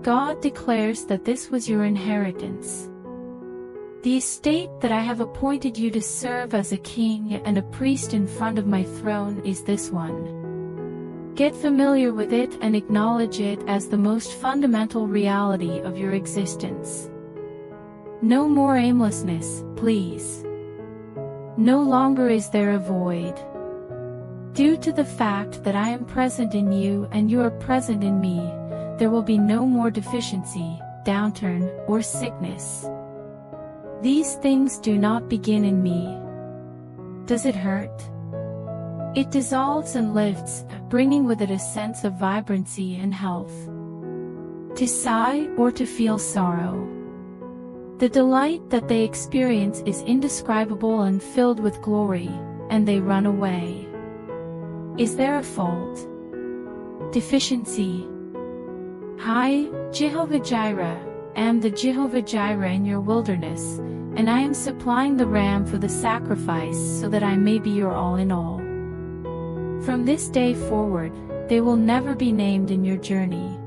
God declares that this was your inheritance. The estate that I have appointed you to serve as a king and a priest in front of my throne is this one. Get familiar with it and acknowledge it as the most fundamental reality of your existence. No more aimlessness, please. No longer is there a void. Due to the fact that I am present in you and you are present in me, there will be no more deficiency, downturn, or sickness. These things do not begin in me. Does it hurt? It dissolves and lifts, bringing with it a sense of vibrancy and health. To sigh or to feel sorrow. The delight that they experience is indescribable and filled with glory, and they run away. Is there a fault? Deficiency? I, Jehovah Jireh, am the Jehovah Jireh in your wilderness, and I am supplying the ram for the sacrifice so that I may be your all in all. From this day forward, they will never be named in your journey.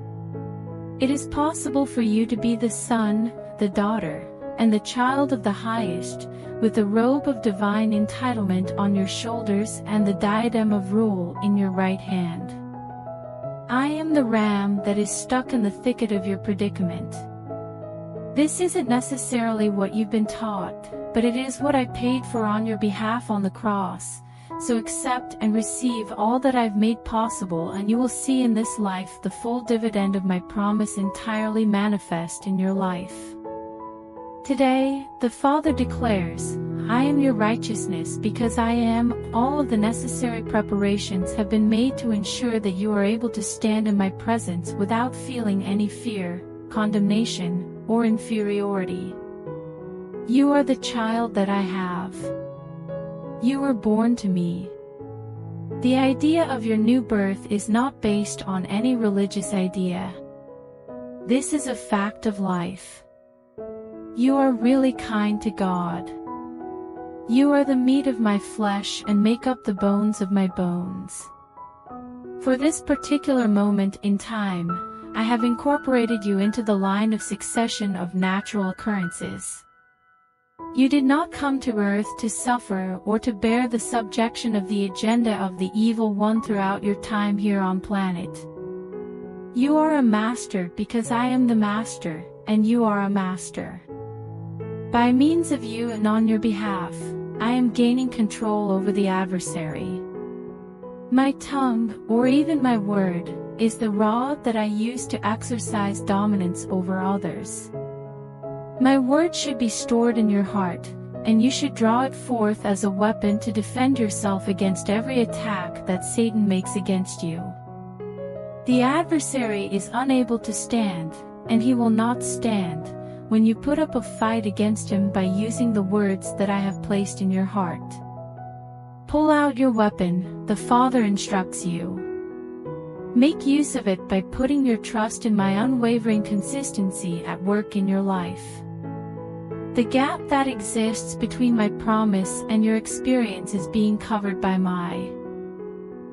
It is possible for you to be the son, the daughter, and the child of the highest, with the robe of divine entitlement on your shoulders and the diadem of rule in your right hand. I am the ram that is stuck in the thicket of your predicament. This isn't necessarily what you've been taught, but it is what I paid for on your behalf on the cross, so accept and receive all that I've made possible, and you will see in this life the full dividend of my promise entirely manifest in your life. Today, the Father declares, I am your righteousness because I am. All of the necessary preparations have been made to ensure that you are able to stand in my presence without feeling any fear, condemnation, or inferiority. You are the child that I have. You were born to me. The idea of your new birth is not based on any religious idea. This is a fact of life. You are really kind to God. You are the meat of my flesh and make up the bones of my bones. For this particular moment in time, I have incorporated you into the line of succession of natural occurrences. You did not come to earth to suffer or to bear the subjection of the agenda of the evil one throughout your time here on planet. You are a master because I am the master, and you are a master. By means of you and on your behalf, I am gaining control over the adversary. My tongue, or even my word, is the rod that I use to exercise dominance over others. My word should be stored in your heart, and you should draw it forth as a weapon to defend yourself against every attack that Satan makes against you. The adversary is unable to stand, and he will not stand, when you put up a fight against him by using the words that I have placed in your heart. Pull out your weapon, the Father instructs you. Make use of it by putting your trust in my unwavering consistency at work in your life. The gap that exists between my promise and your experience is being covered by my.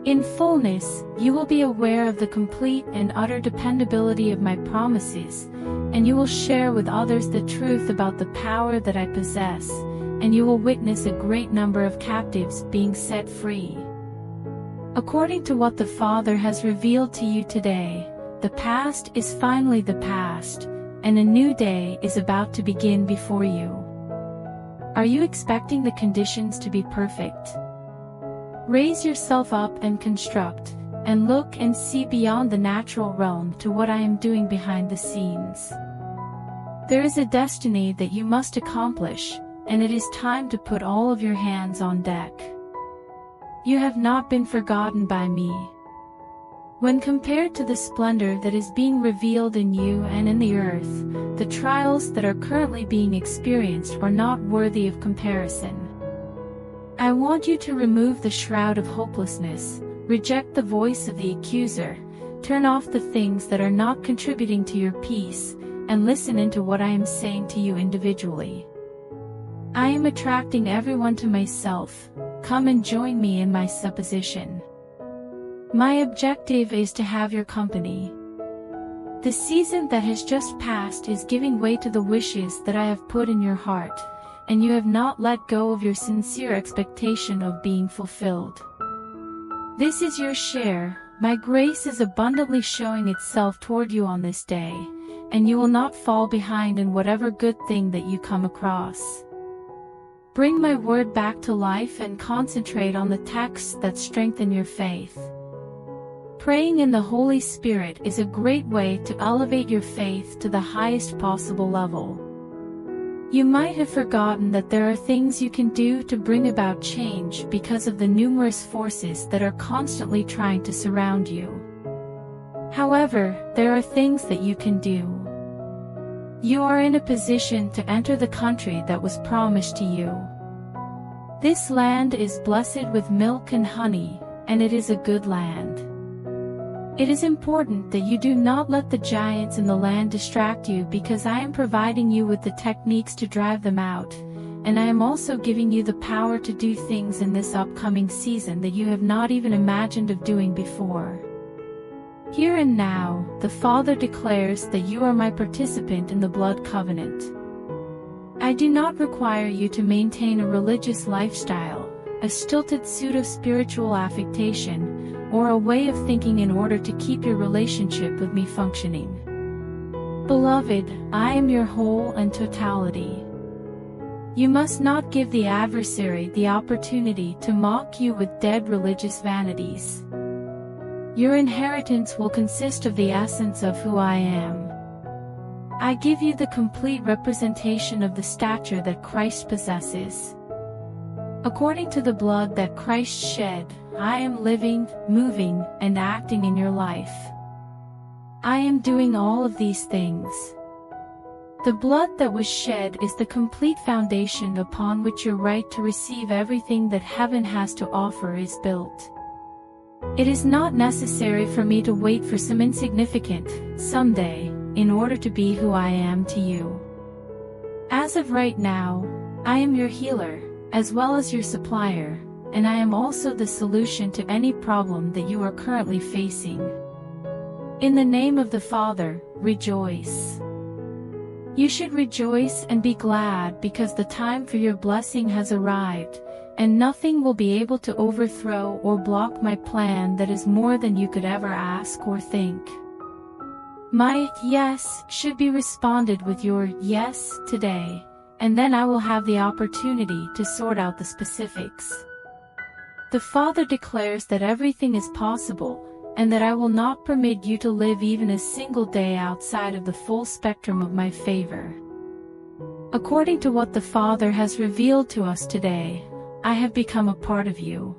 In fullness, you will be aware of the complete and utter dependability of my promises, and you will share with others the truth about the power that I possess, and you will witness a great number of captives being set free. According to what the Father has revealed to you today, the past is finally the past, and a new day is about to begin before you. Are you expecting the conditions to be perfect? Raise yourself up and construct, and look and see beyond the natural realm to what I am doing behind the scenes. There is a destiny that you must accomplish, and it is time to put all of your hands on deck. You have not been forgotten by me. When compared to the splendor that is being revealed in you and in the earth, the trials that are currently being experienced are not worthy of comparison. I want you to remove the shroud of hopelessness, reject the voice of the accuser, turn off the things that are not contributing to your peace, and listen into what I am saying to you individually. I am attracting everyone to myself. Come and join me in my supposition. My objective is to have your company. The season that has just passed is giving way to the wishes that I have put in your heart, and you have not let go of your sincere expectation of being fulfilled. This is your share. My grace is abundantly showing itself toward you on this day, and you will not fall behind in whatever good thing that you come across. Bring my word back to life and concentrate on the texts that strengthen your faith. Praying in the Holy Spirit is a great way to elevate your faith to the highest possible level. You might have forgotten that there are things you can do to bring about change because of the numerous forces that are constantly trying to surround you. However, there are things that you can do. You are in a position to enter the country that was promised to you. This land is blessed with milk and honey, and it is a good land. It is important that you do not let the giants in the land distract you, because I am providing you with the techniques to drive them out, and I am also giving you the power to do things in this upcoming season that you have not even imagined of doing before. Here and now, the Father declares that you are my participant in the blood covenant. I do not require you to maintain a religious lifestyle, a stilted pseudo-spiritual affectation, or a way of thinking in order to keep your relationship with me functioning. Beloved, I am your whole and totality. You must not give the adversary the opportunity to mock you with dead religious vanities. Your inheritance will consist of the essence of who I am. I give you the complete representation of the stature that Christ possesses. According to the blood that Christ shed, I am living, moving, and acting in your life. I am doing all of these things. The blood that was shed is the complete foundation upon which your right to receive everything that heaven has to offer is built. It is not necessary for me to wait for some insignificant someday in order to be who I am to you. As of right now, I am your healer, as well as your supplier, and I am also the solution to any problem that you are currently facing. In the name of the Father, rejoice. You should rejoice and be glad, because the time for your blessing has arrived, and nothing will be able to overthrow or block my plan that is more than you could ever ask or think. My yes should be responded with your yes today, and then I will have the opportunity to sort out the specifics. The Father declares that everything is possible, and that I will not permit you to live even a single day outside of the full spectrum of my favor. According to what the Father has revealed to us today, I have become a part of you.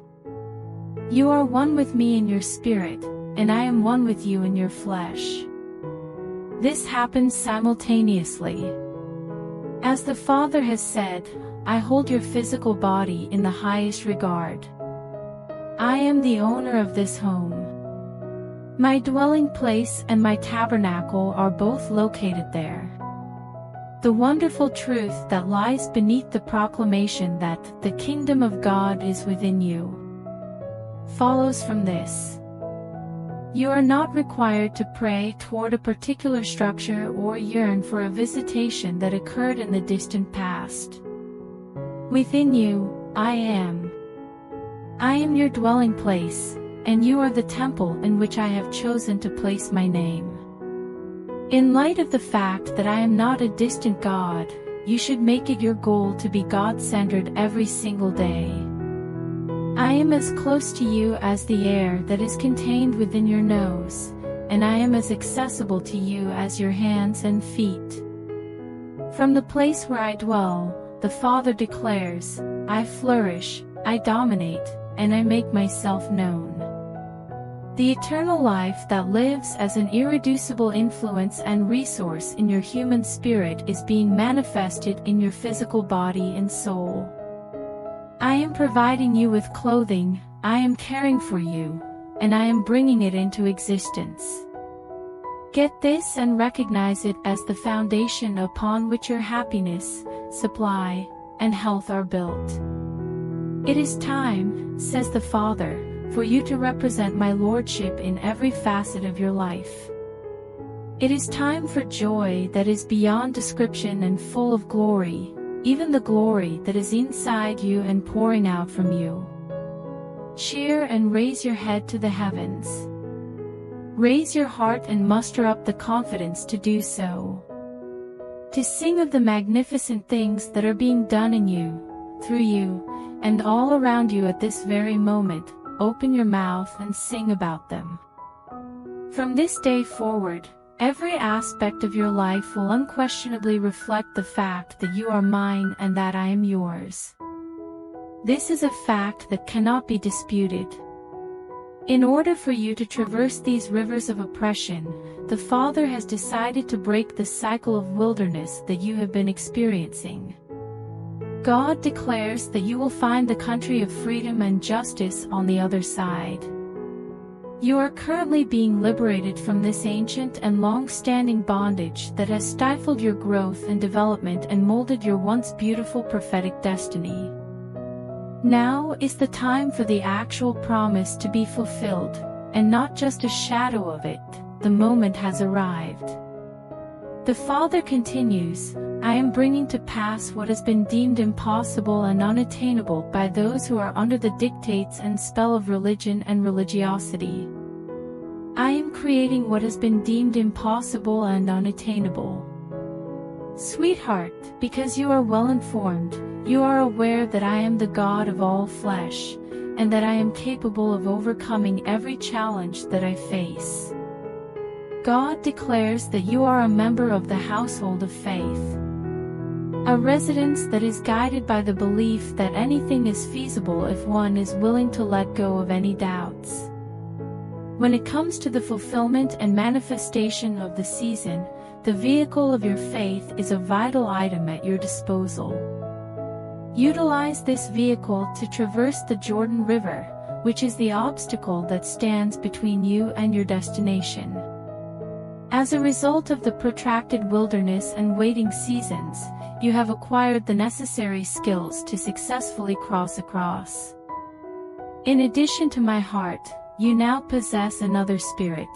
You are one with me in your spirit, and I am one with you in your flesh. This happens simultaneously. As the Father has said, I hold your physical body in the highest regard. I am the owner of this home. My dwelling place and my tabernacle are both located there. The wonderful truth that lies beneath the proclamation that the kingdom of God is within you follows from this. You are not required to pray toward a particular structure or yearn for a visitation that occurred in the distant past. Within you, I am. I am your dwelling place, and you are the temple in which I have chosen to place my name. In light of the fact that I am not a distant God, you should make it your goal to be God-centered every single day. I am as close to you as the air that is contained within your nose, and I am as accessible to you as your hands and feet. From the place where I dwell, the Father declares, I flourish, I dominate, and I make myself known. The eternal life that lives as an irreducible influence and resource in your human spirit is being manifested in your physical body and soul. I am providing you with clothing, I am caring for you, and I am bringing it into existence. Get this and recognize it as the foundation upon which your happiness, supply, and health are built. It is time, says the Father, for you to represent my lordship in every facet of your life. It is time for joy that is beyond description and full of glory, even the glory that is inside you and pouring out from you. Cheer and raise your head to the heavens. Raise your heart and muster up the confidence to do so. To sing of the magnificent things that are being done in you, through you, and all around you at this very moment. Open your mouth and sing about them. From this day forward, every aspect of your life will unquestionably reflect the fact that you are mine and that I am yours. This is a fact that cannot be disputed. In order for you to traverse these rivers of oppression, the Father has decided to break the cycle of wilderness that you have been experiencing. God declares that you will find the country of freedom and justice on the other side. You are currently being liberated from this ancient and long-standing bondage that has stifled your growth and development and molded your once beautiful prophetic destiny. Now is the time for the actual promise to be fulfilled, and not just a shadow of it. The moment has arrived. The Father continues, I am bringing to pass what has been deemed impossible and unattainable by those who are under the dictates and spell of religion and religiosity. I am creating what has been deemed impossible and unattainable. Sweetheart, because you are well informed, you are aware that I am the God of all flesh, and that I am capable of overcoming every challenge that I face. God declares that you are a member of the household of faith. A residence that is guided by the belief that anything is feasible if one is willing to let go of any doubts. When it comes to the fulfillment and manifestation of the season, the vehicle of your faith is a vital item at your disposal. Utilize this vehicle to traverse the Jordan River, which is the obstacle that stands between you and your destination. As a result of the protracted wilderness and waiting seasons, you have acquired the necessary skills to successfully cross across. In addition to my heart, you now possess another spirit.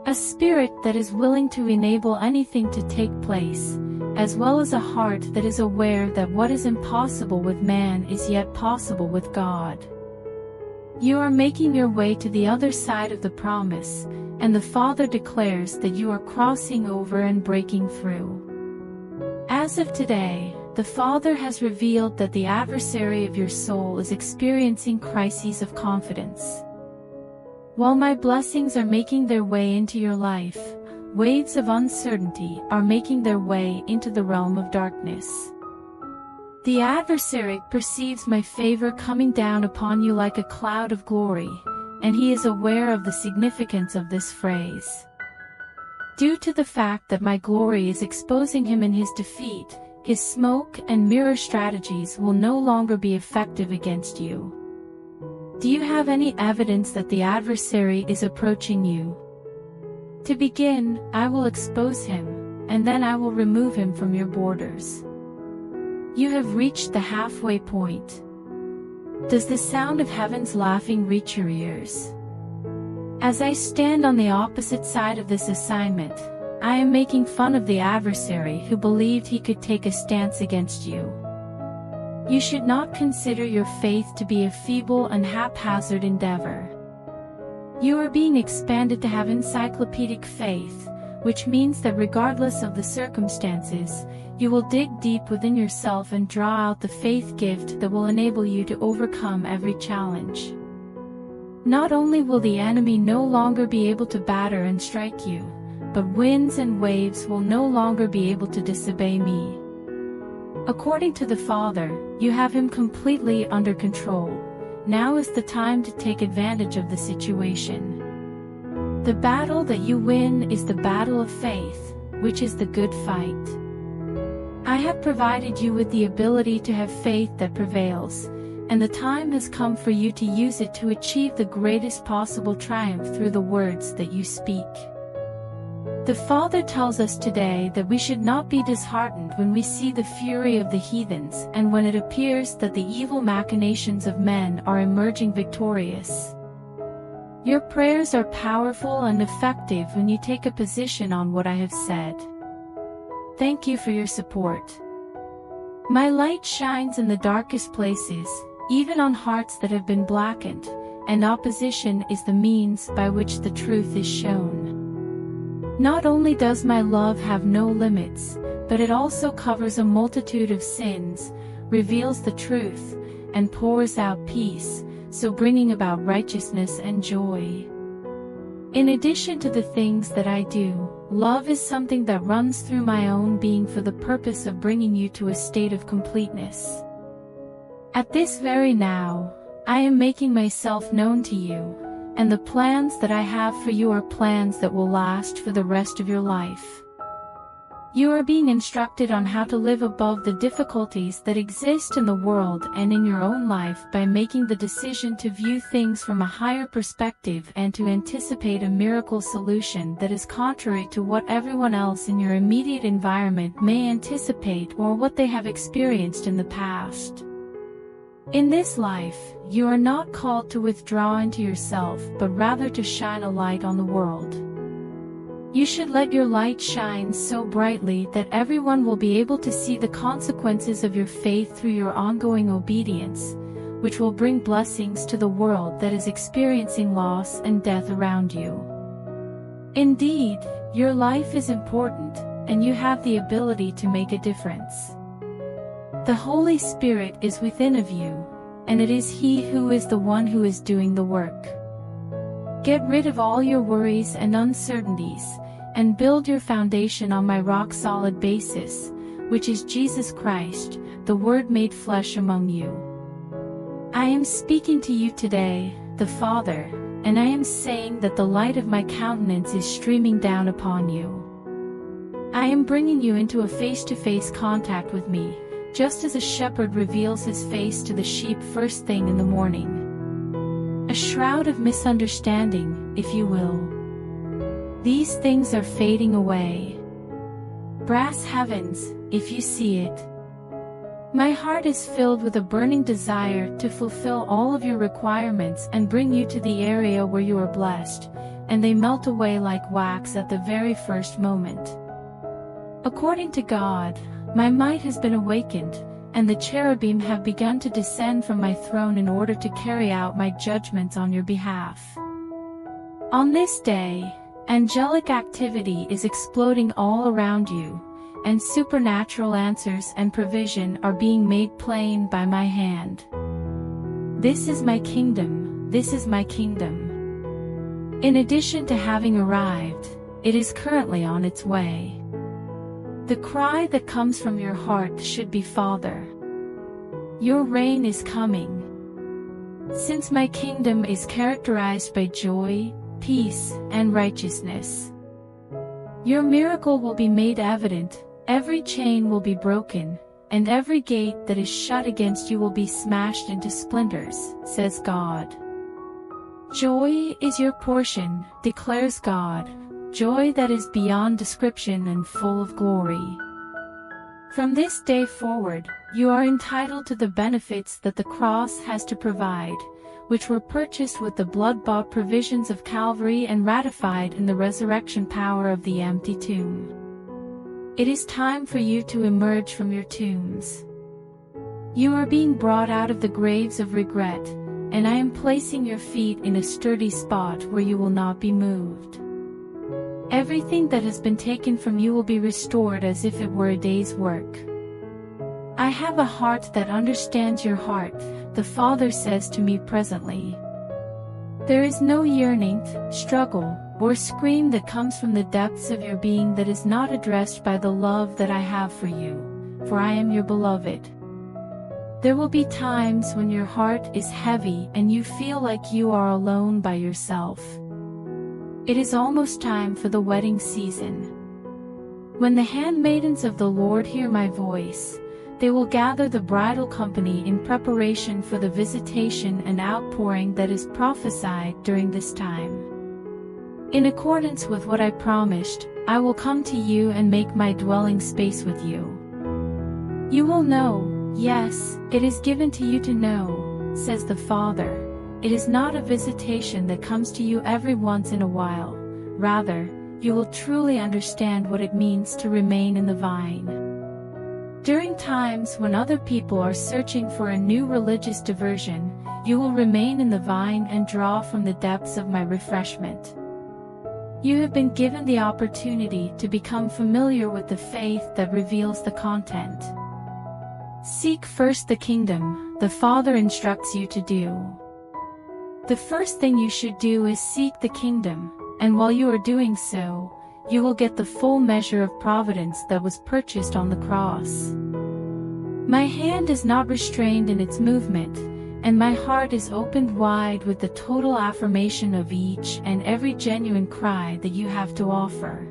A spirit that is willing to enable anything to take place, as well as a heart that is aware that what is impossible with man is yet possible with God. You are making your way to the other side of the promise, and the Father declares that you are crossing over and breaking through. As of today, the Father has revealed that the adversary of your soul is experiencing crises of confidence. While my blessings are making their way into your life, waves of uncertainty are making their way into the realm of darkness. The adversary perceives my favor coming down upon you like a cloud of glory, and he is aware of the significance of this phrase. Due to the fact that my glory is exposing him in his defeat, his smoke and mirror strategies will no longer be effective against you. Do you have any evidence that the adversary is approaching you? To begin, I will expose him, and then I will remove him from your borders. You have reached the halfway point. Does the sound of heaven's laughing reach your ears? As I stand on the opposite side of this assignment, I am making fun of the adversary who believed he could take a stance against you. You should not consider your faith to be a feeble and haphazard endeavor. You are being expanded to have encyclopedic faith, which means that regardless of the circumstances, you will dig deep within yourself and draw out the faith gift that will enable you to overcome every challenge. Not only will the enemy no longer be able to batter and strike you, but winds and waves will no longer be able to disobey me. According to the Father, you have him completely under control. Now is the time to take advantage of the situation. The battle that you win is the battle of faith, which is the good fight. I have provided you with the ability to have faith that prevails, and the time has come for you to use it to achieve the greatest possible triumph through the words that you speak. The Father tells us today that we should not be disheartened when we see the fury of the heathens and when it appears that the evil machinations of men are emerging victorious. Your prayers are powerful and effective when you take a position on what I have said. Thank you for your support. My light shines in the darkest places, even on hearts that have been blackened, and opposition is the means by which the truth is shown. Not only does my love have no limits, but it also covers a multitude of sins, reveals the truth, and pours out peace, so bringing about righteousness and joy. In addition to the things that I do, love is something that runs through my own being for the purpose of bringing you to a state of completeness. At this very now, I am making myself known to you, and the plans that I have for you are plans that will last for the rest of your life. You are being instructed on how to live above the difficulties that exist in the world and in your own life by making the decision to view things from a higher perspective and to anticipate a miracle solution that is contrary to what everyone else in your immediate environment may anticipate or what they have experienced in the past. In this life, you are not called to withdraw into yourself, but rather to shine a light on the world. You should let your light shine so brightly that everyone will be able to see the consequences of your faith through your ongoing obedience, which will bring blessings to the world that is experiencing loss and death around you. Indeed, your life is important, and you have the ability to make a difference. The Holy Spirit is within of you, and it is He who is the one who is doing the work. Get rid of all your worries and uncertainties, and build your foundation on my rock-solid basis, which is Jesus Christ, the Word made flesh among you. I am speaking to you today, the Father, and I am saying that the light of my countenance is streaming down upon you. I am bringing you into a face-to-face contact with me, just as a shepherd reveals his face to the sheep first thing in the morning. A shroud of misunderstanding, if you will. These things are fading away. Brass heavens, if you see it. My heart is filled with a burning desire to fulfill all of your requirements and bring you to the area where you are blessed, and they melt away like wax at the very first moment. According to God, my might has been awakened, and the cherubim have begun to descend from my throne in order to carry out my judgments on your behalf. On this day, angelic activity is exploding all around you, and supernatural answers and provision are being made plain by my hand. This is my kingdom, this is my kingdom. In addition to having arrived, it is currently on its way. The cry that comes from your heart should be, Father, your reign is coming. Since my kingdom is characterized by joy, peace, and righteousness, your miracle will be made evident, every chain will be broken, and every gate that is shut against you will be smashed into splinters, says God. Joy is your portion, declares God. Joy that is beyond description and full of glory. From this day forward, you are entitled to the benefits that the cross has to provide, which were purchased with the blood-bought provisions of Calvary and ratified in the resurrection power of the empty tomb. It is time for you to emerge from your tombs. You are being brought out of the graves of regret, and I am placing your feet in a sturdy spot where you will not be moved. Everything that has been taken from you will be restored as if it were a day's work. I have a heart that understands your heart, the Father says to me presently. There is no yearning, struggle, or scream that comes from the depths of your being that is not addressed by the love that I have for you, for I am your beloved. There will be times when your heart is heavy and you feel like you are alone by yourself. It is almost time for the wedding season. When the handmaidens of the Lord hear my voice, they will gather the bridal company in preparation for the visitation and outpouring that is prophesied during this time. In accordance with what I promised, I will come to you and make my dwelling space with you. You will know, yes, it is given to you to know, says the Father, it is not a visitation that comes to you every once in a while. Rather, you will truly understand what it means to remain in the vine. During times when other people are searching for a new religious diversion, you will remain in the vine and draw from the depths of my refreshment. You have been given the opportunity to become familiar with the faith that reveals the content. Seek first the kingdom, the Father instructs you to do. The first thing you should do is seek the kingdom, and while you are doing so, you will get the full measure of providence that was purchased on the cross. My hand is not restrained in its movement, and my heart is opened wide with the total affirmation of each and every genuine cry that you have to offer.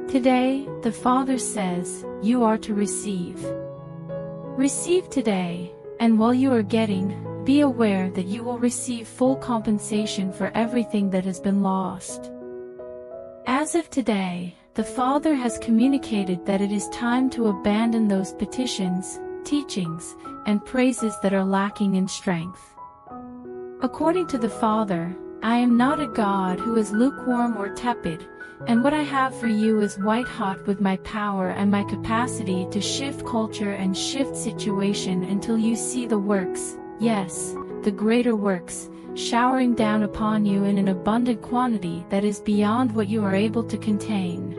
Today, the Father says, you are to receive. Receive today, and while you are getting, be aware that you will receive full compensation for everything that has been lost. As of today, the Father has communicated that it is time to abandon those petitions, teachings, and praises that are lacking in strength. According to the Father, I am not a God who is lukewarm or tepid, and what I have for you is white-hot with my power and my capacity to shift culture and shift situation until you see the works, yes, the greater works, showering down upon you in an abundant quantity that is beyond what you are able to contain.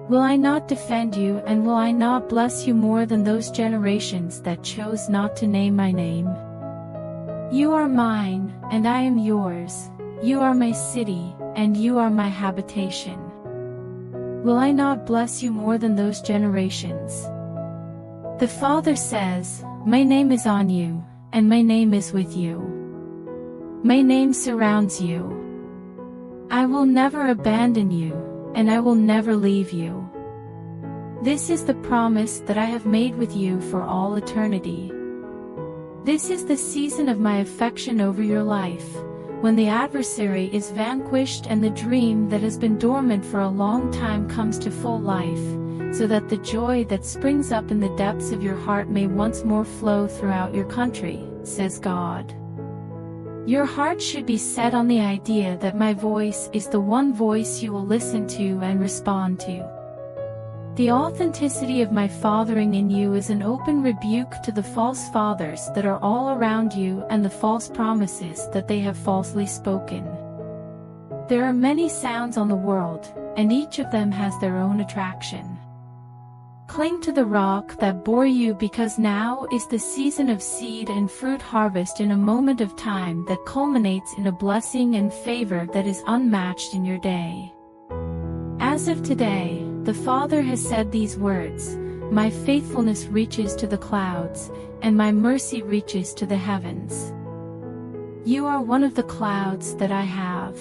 Will I not defend you, and will I not bless you more than those generations that chose not to name my name? You are mine, and I am yours. You are my city, and you are my habitation. Will I not bless you more than those generations? The Father says, my name is on you, and my name is with you. My name surrounds you. I will never abandon you, and I will never leave you. This is the promise that I have made with you for all eternity. This is the season of my affection over your life, when the adversary is vanquished and the dream that has been dormant for a long time comes to full life, so that the joy that springs up in the depths of your heart may once more flow throughout your country, says God. Your heart should be set on the idea that my voice is the one voice you will listen to and respond to. The authenticity of my fathering in you is an open rebuke to the false fathers that are all around you and the false promises that they have falsely spoken. There are many sounds on the world, and each of them has their own attraction. Cling to the rock that bore you, because now is the season of seed and fruit harvest in a moment of time that culminates in a blessing and favor that is unmatched in your day. As of today, the Father has said these words, my faithfulness reaches to the clouds, and my mercy reaches to the heavens. You are one of the clouds that I have.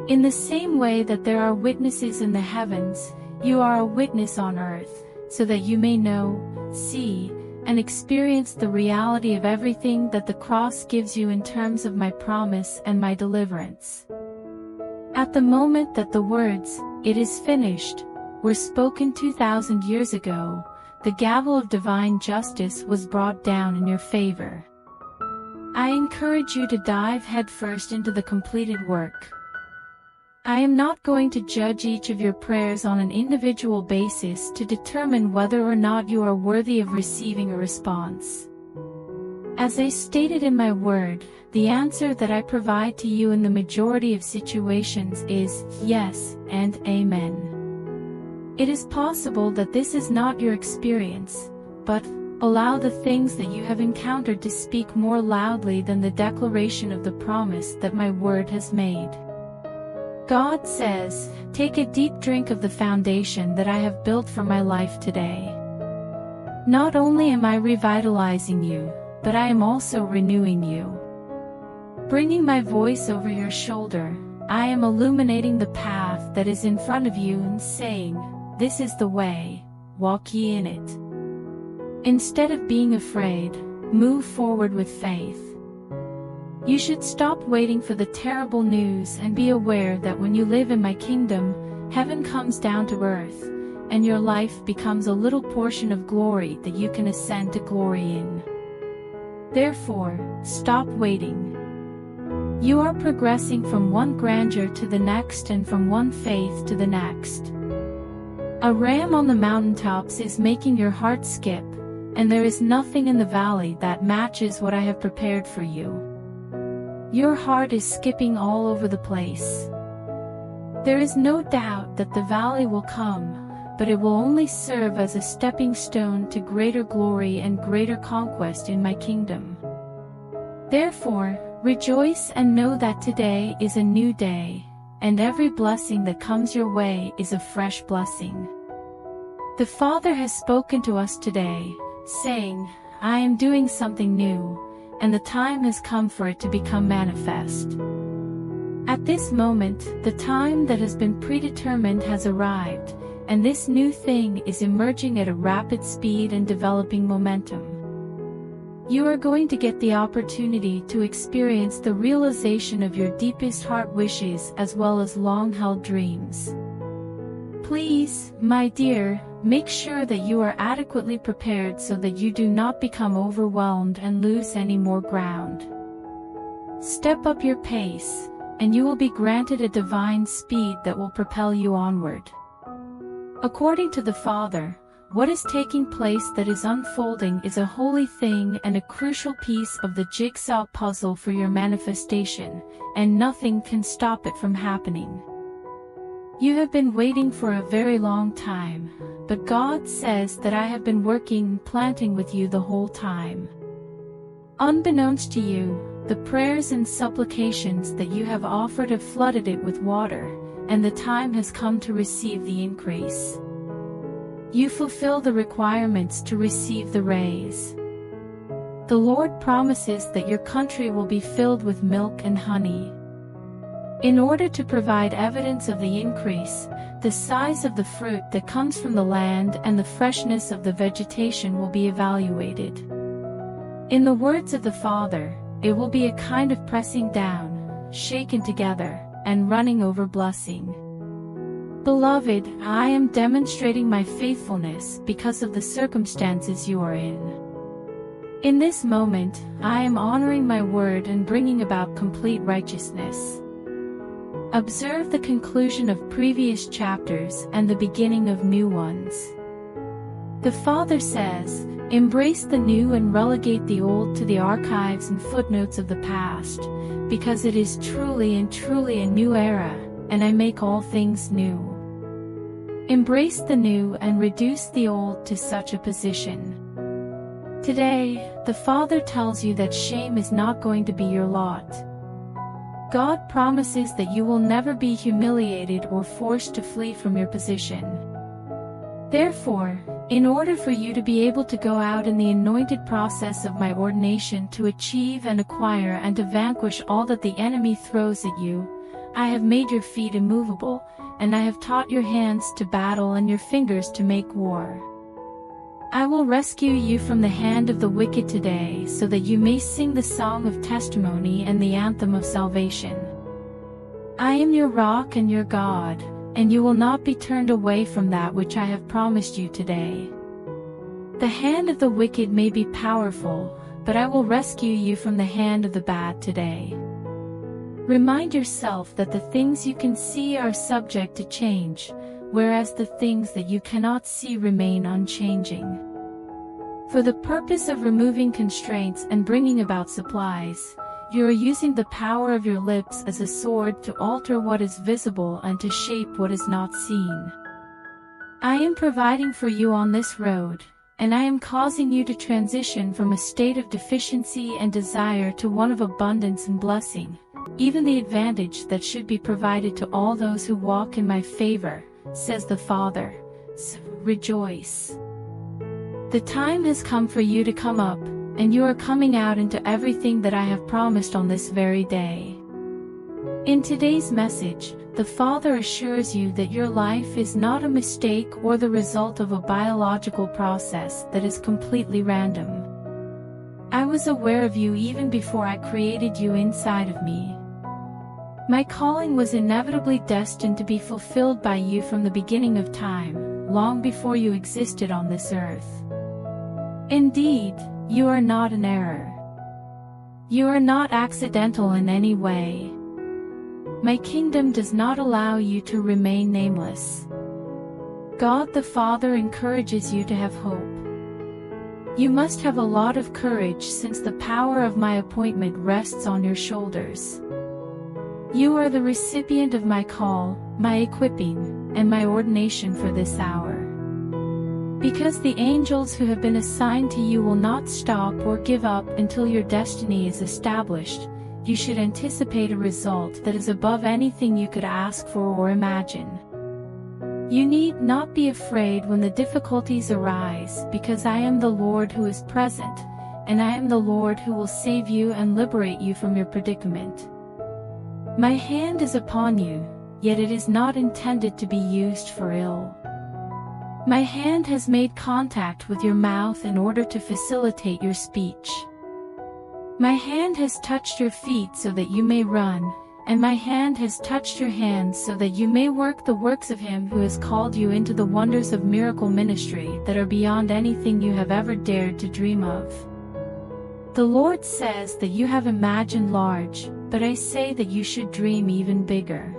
In the same way that there are witnesses in the heavens, you are a witness on earth, so that you may know, see, and experience the reality of everything that the cross gives you in terms of my promise and my deliverance. At the moment that the words, "It is finished," were spoken 2,000 years ago, the gavel of divine justice was brought down in your favor. I encourage you to dive headfirst into the completed work. I am not going to judge each of your prayers on an individual basis to determine whether or not you are worthy of receiving a response. As I stated in my word, the answer that I provide to you in the majority of situations is yes and amen. It is possible that this is not your experience, but allow the things that you have encountered to speak more loudly than the declaration of the promise that my word has made. God says, take a deep drink of the foundation that I have built for my life today. Not only am I revitalizing you, but I am also renewing you. Bringing my voice over your shoulder, I am illuminating the path that is in front of you and saying, this is the way, walk ye in it. Instead of being afraid, move forward with faith. You should stop waiting for the terrible news and be aware that when you live in my kingdom, heaven comes down to earth, and your life becomes a little portion of glory that you can ascend to glory in. Therefore, stop waiting. You are progressing from one grandeur to the next and from one faith to the next. A ram on the mountaintops is making your heart skip, and there is nothing in the valley that matches what I have prepared for you. Your heart is skipping all over the place. There is no doubt that the valley will come, but it will only serve as a stepping stone to greater glory and greater conquest in my kingdom. Therefore, rejoice and know that today is a new day, and every blessing that comes your way is a fresh blessing. The Father has spoken to us today, saying, I am doing something new, and the time has come for it to become manifest. At this moment, the time that has been predetermined has arrived, and this new thing is emerging at a rapid speed and developing momentum. You are going to get the opportunity to experience the realization of your deepest heart wishes as well as long-held dreams. Please, my dear, make sure that you are adequately prepared so that you do not become overwhelmed and lose any more ground. Step up your pace, and you will be granted a divine speed that will propel you onward. According to the Father, what is taking place that is unfolding is a holy thing and a crucial piece of the jigsaw puzzle for your manifestation, and nothing can stop it from happening. You have been waiting for a very long time, but God says that I have been working and planting with you the whole time. Unbeknownst to you, the prayers and supplications that you have offered have flooded it with water, and the time has come to receive the increase. You fulfill the requirements to receive the raise. The Lord promises that your country will be filled with milk and honey. In order to provide evidence of the increase, the size of the fruit that comes from the land and the freshness of the vegetation will be evaluated. In the words of the Father, it will be a kind of pressing down, shaken together, and running over blessing. Beloved, I am demonstrating my faithfulness because of the circumstances you are in. In this moment, I am honoring my word and bringing about complete righteousness. Observe the conclusion of previous chapters and the beginning of new ones. The Father says, embrace the new and relegate the old to the archives and footnotes of the past, because it is truly and truly a new era, and I make all things new. Embrace the new and reduce the old to such a position. Today, the Father tells you that shame is not going to be your lot. God promises that you will never be humiliated or forced to flee from your position. Therefore, in order for you to be able to go out in the anointed process of my ordination to achieve and acquire and to vanquish all that the enemy throws at you, I have made your feet immovable, and I have taught your hands to battle and your fingers to make war. I will rescue you from the hand of the wicked today so that you may sing the song of testimony and the anthem of salvation. I am your rock and your God, and you will not be turned away from that which I have promised you today. The hand of the wicked may be powerful, but I will rescue you from the hand of the bad today. Remind yourself that the things you can see are subject to change, whereas the things that you cannot see remain unchanging. For the purpose of removing constraints and bringing about supplies, you are using the power of your lips as a sword to alter what is visible and to shape what is not seen. I am providing for you on this road, and I am causing you to transition from a state of deficiency and desire to one of abundance and blessing, even the advantage that should be provided to all those who walk in my favor, says the Father. So rejoice. The time has come for you to come up, and you are coming out into everything that I have promised on this very day. In today's message, the Father assures you that your life is not a mistake or the result of a biological process that is completely random. I was aware of you even before I created you inside of me. My calling was inevitably destined to be fulfilled by you from the beginning of time, long before you existed on this earth. Indeed, you are not an error. You are not accidental in any way. My kingdom does not allow you to remain nameless. God the Father encourages you to have hope. You must have a lot of courage since the power of my appointment rests on your shoulders. You are the recipient of my call, my equipping, and my ordination for this hour. Because the angels who have been assigned to you will not stop or give up until your destiny is established, you should anticipate a result that is above anything you could ask for or imagine. You need not be afraid when the difficulties arise, because I am the Lord who is present, and I am the Lord who will save you and liberate you from your predicament. My hand is upon you, yet it is not intended to be used for ill. My hand has made contact with your mouth in order to facilitate your speech. My hand has touched your feet so that you may run, and my hand has touched your hands so that you may work the works of Him who has called you into the wonders of miracle ministry that are beyond anything you have ever dared to dream of. The Lord says that you have imagined large, but I say that you should dream even bigger.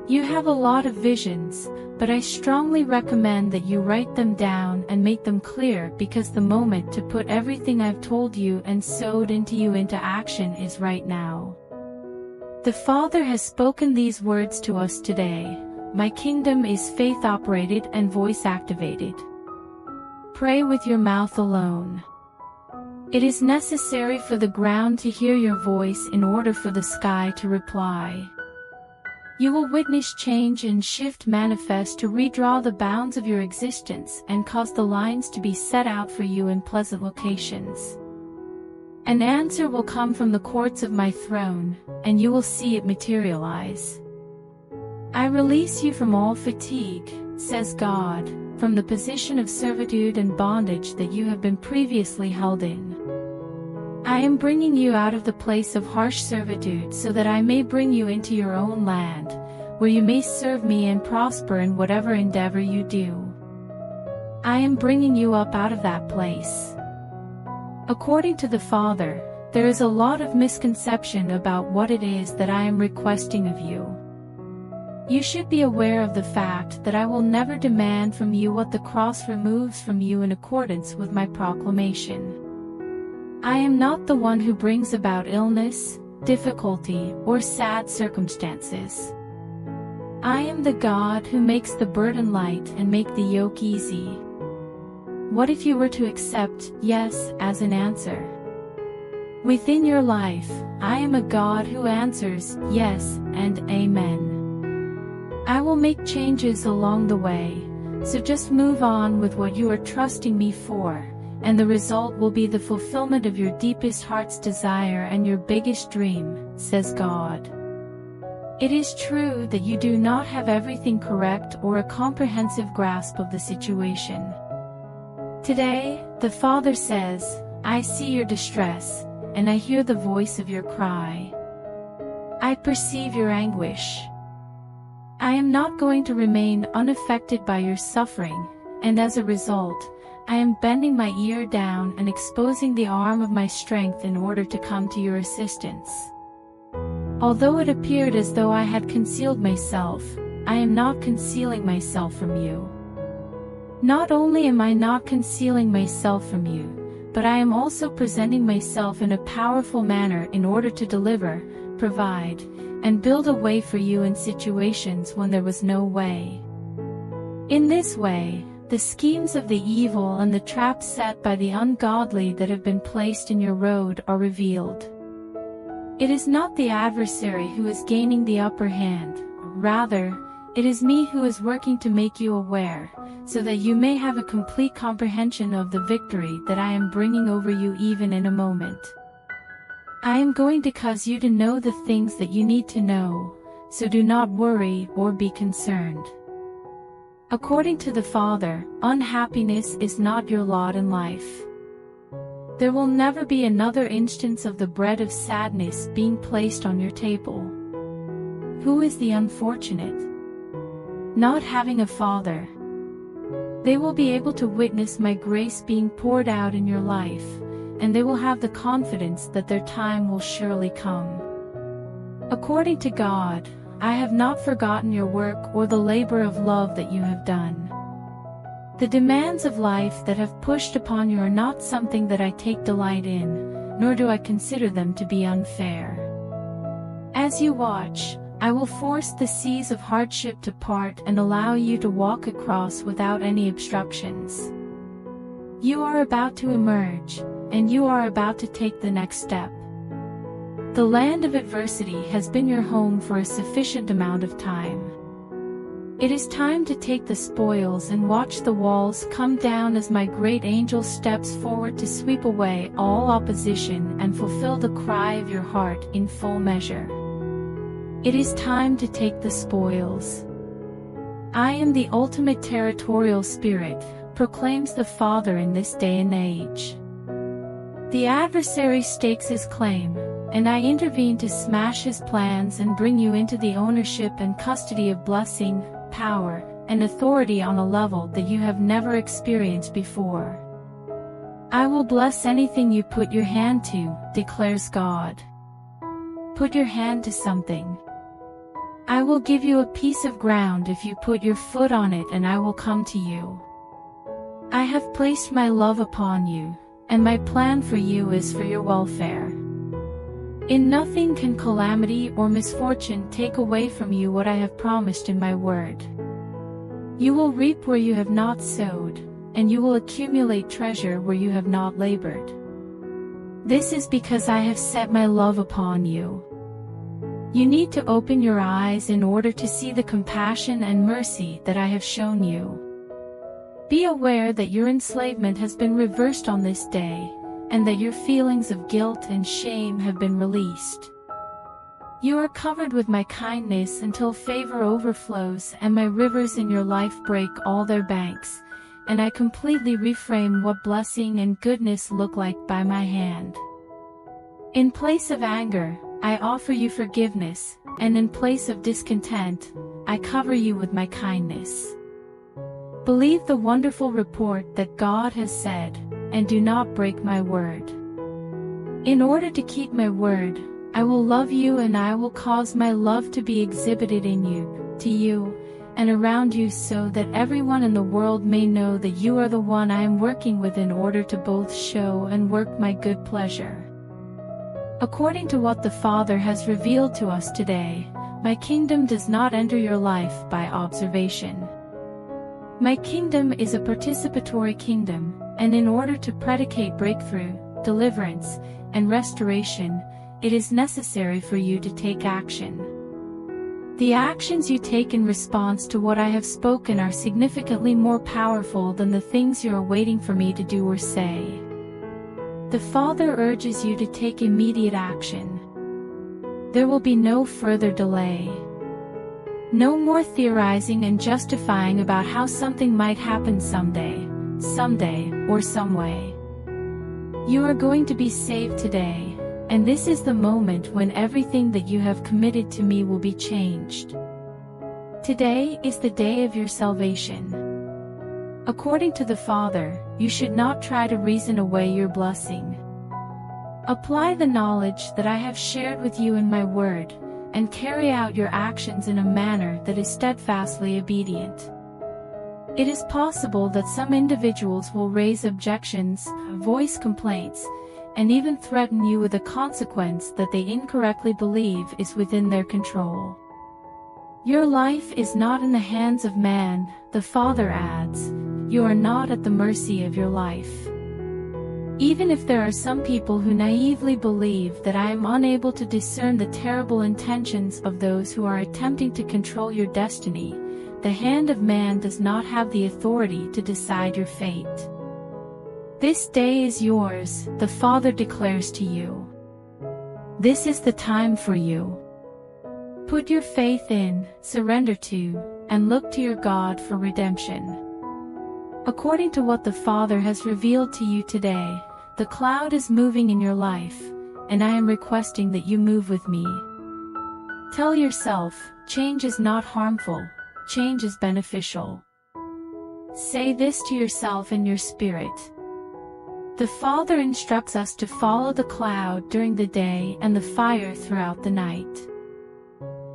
You have a lot of visions, but I strongly recommend that you write them down and make them clear, because the moment to put everything I've told you and sowed into you into action is right now. The Father has spoken these words to us today. My kingdom is faith-operated and voice-activated. Pray with your mouth alone. It is necessary for the ground to hear your voice in order for the sky to reply. You will witness change and shift manifest to redraw the bounds of your existence and cause the lines to be set out for you in pleasant locations. An answer will come from the courts of my throne, and you will see it materialize. I release you from all fatigue, says God, from the position of servitude and bondage that you have been previously held in. I am bringing you out of the place of harsh servitude so that I may bring you into your own land, where you may serve me and prosper in whatever endeavor you do. I am bringing you up out of that place. According to the Father, there is a lot of misconception about what it is that I am requesting of you. You should be aware of the fact that I will never demand from you what the cross removes from you in accordance with my proclamation. I am not the one who brings about illness, difficulty, or sad circumstances. I am the God who makes the burden light and make the yoke easy. What if you were to accept yes as an answer? Within your life, I am a God who answers yes and amen. I will make changes along the way, so just move on with what you are trusting me for, and the result will be the fulfillment of your deepest heart's desire and your biggest dream, says God. It is true that you do not have everything correct or a comprehensive grasp of the situation. Today, the Father says, I see your distress, and I hear the voice of your cry. I perceive your anguish. I am not going to remain unaffected by your suffering, and as a result, I am bending my ear down and exposing the arm of my strength in order to come to your assistance. Although it appeared as though I had concealed myself, I am not concealing myself from you. Not only am I not concealing myself from you, but I am also presenting myself in a powerful manner in order to deliver, provide, and build a way for you in situations when there was no way. In this way, the schemes of the evil and the traps set by the ungodly that have been placed in your road are revealed. It is not the adversary who is gaining the upper hand, rather, it is me who is working to make you aware, so that you may have a complete comprehension of the victory that I am bringing over you even in a moment. I am going to cause you to know the things that you need to know, so do not worry or be concerned. According to the Father, unhappiness is not your lot in life. There will never be another instance of the bread of sadness being placed on your table. Who is the unfortunate? Not having a father. They will be able to witness my grace being poured out in your life, and they will have the confidence that their time will surely come. According to God, I have not forgotten your work or the labor of love that you have done. The demands of life that have pushed upon you are not something that I take delight in, nor do I consider them to be unfair. As you watch, I will force the seas of hardship to part and allow you to walk across without any obstructions. You are about to emerge, and you are about to take the next step. The land of adversity has been your home for a sufficient amount of time. It is time to take the spoils and watch the walls come down as my great angel steps forward to sweep away all opposition and fulfill the cry of your heart in full measure. It is time to take the spoils. I am the ultimate territorial spirit, proclaims the Father in this day and age. The adversary stakes his claim, and I intervene to smash his plans and bring you into the ownership and custody of blessing, power, and authority on a level that you have never experienced before. I will bless anything you put your hand to, declares God. Put your hand to something. I will give you a piece of ground if you put your foot on it, and I will come to you. I have placed my love upon you, and my plan for you is for your welfare. In nothing can calamity or misfortune take away from you what I have promised in my word. You will reap where you have not sowed, and you will accumulate treasure where you have not labored. This is because I have set my love upon you. You need to open your eyes in order to see the compassion and mercy that I have shown you. Be aware that your enslavement has been reversed on this day, and that your feelings of guilt and shame have been released. You are covered with my kindness until favor overflows and my rivers in your life break all their banks, and I completely reframe what blessing and goodness look like by my hand. In place of anger, I offer you forgiveness, and in place of discontent, I cover you with my kindness. Believe the wonderful report that God has said, and do not break my word. In order to keep my word, I will love you, and I will cause my love to be exhibited in you, to you, and around you, so that everyone in the world may know that you are the one I am working with in order to both show and work my good pleasure. According to what the Father has revealed to us today, my kingdom does not enter your life by observation. My kingdom is a participatory kingdom, and in order to predicate breakthrough, deliverance, and restoration, it is necessary for you to take action. The actions you take in response to what I have spoken are significantly more powerful than the things you are waiting for me to do or say. The Father urges you to take immediate action. There will be no further delay. No more theorizing and justifying about how something might happen someday, or some way. You are going to be saved today, and this is the moment when everything that you have committed to me will be changed. Today is the day of your salvation. According to the Father, you should not try to reason away your blessing. Apply the knowledge that I have shared with you in my word, and carry out your actions in a manner that is steadfastly obedient. It is possible that some individuals will raise objections, voice complaints, and even threaten you with a consequence that they incorrectly believe is within their control. Your life is not in the hands of man, the Father adds. You are not at the mercy of your life. Even if there are some people who naively believe that I am unable to discern the terrible intentions of those who are attempting to control your destiny, the hand of man does not have the authority to decide your fate. This day is yours, the Father declares to you. This is the time for you. Put your faith in, surrender to, and look to your God for redemption. According to what the Father has revealed to you today, the cloud is moving in your life, and I am requesting that you move with me. Tell yourself, change is not harmful, change is beneficial. Say this to yourself in your spirit. The Father instructs us to follow the cloud during the day and the fire throughout the night.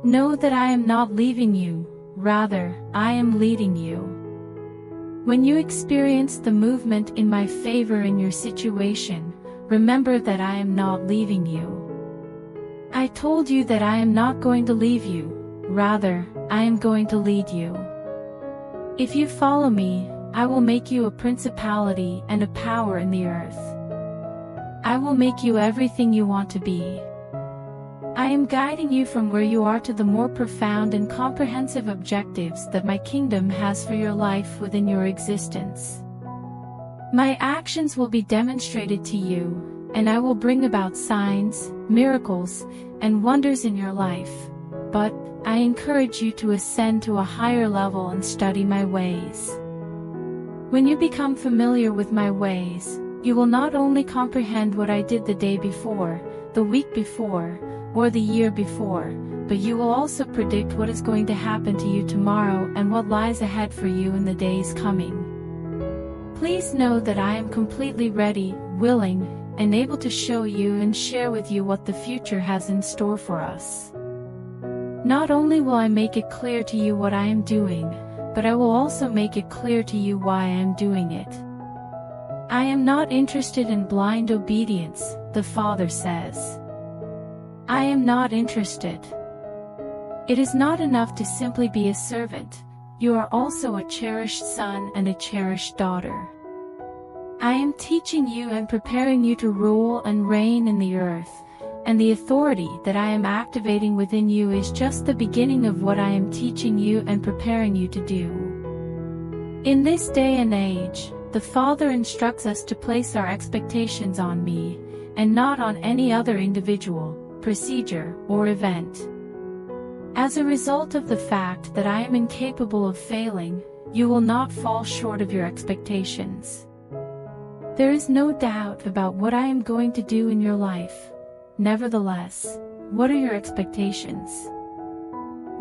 Know that I am not leaving you, rather, I am leading you. When you experience the movement in my favor in your situation, remember that I am not leaving you. I told you that I am not going to leave you, rather, I am going to lead you. If you follow me, I will make you a principality and a power in the earth. I will make you everything you want to be. I am guiding you from where you are to the more profound and comprehensive objectives that my kingdom has for your life within your existence. My actions will be demonstrated to you, and I will bring about signs, miracles, and wonders in your life. But I encourage you to ascend to a higher level and study my ways. When you become familiar with my ways, you will not only comprehend what I did the day before, the week before, or the year before, but you will also predict what is going to happen to you tomorrow and what lies ahead for you in the days coming. Please know that I am completely ready, willing, and able to show you and share with you what the future has in store for us. Not only will I make it clear to you what I am doing, but I will also make it clear to you why I am doing it. I am not interested in blind obedience, the Father says. I am not interested. It is not enough to simply be a servant, you are also a cherished son and a cherished daughter. I am teaching you and preparing you to rule and reign in the earth, and the authority that I am activating within you is just the beginning of what I am teaching you and preparing you to do. In this day and age, the Father instructs us to place our expectations on me, and not on any other individual, procedure, or event. As a result of the fact that I am incapable of failing, you will not fall short of your expectations. There is no doubt about what I am going to do in your life. Nevertheless, what are your expectations?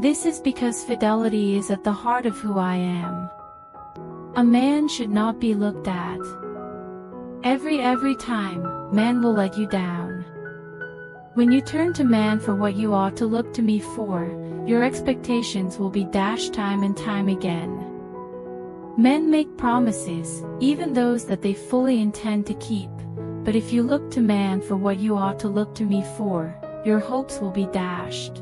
This is because fidelity is at the heart of who I am. A man should not be looked at. Every time, man will let you down. When you turn to man for what you ought to look to me for, your expectations will be dashed time and time again. Men make promises, even those that they fully intend to keep. But if you look to man for what you ought to look to me for, your hopes will be dashed.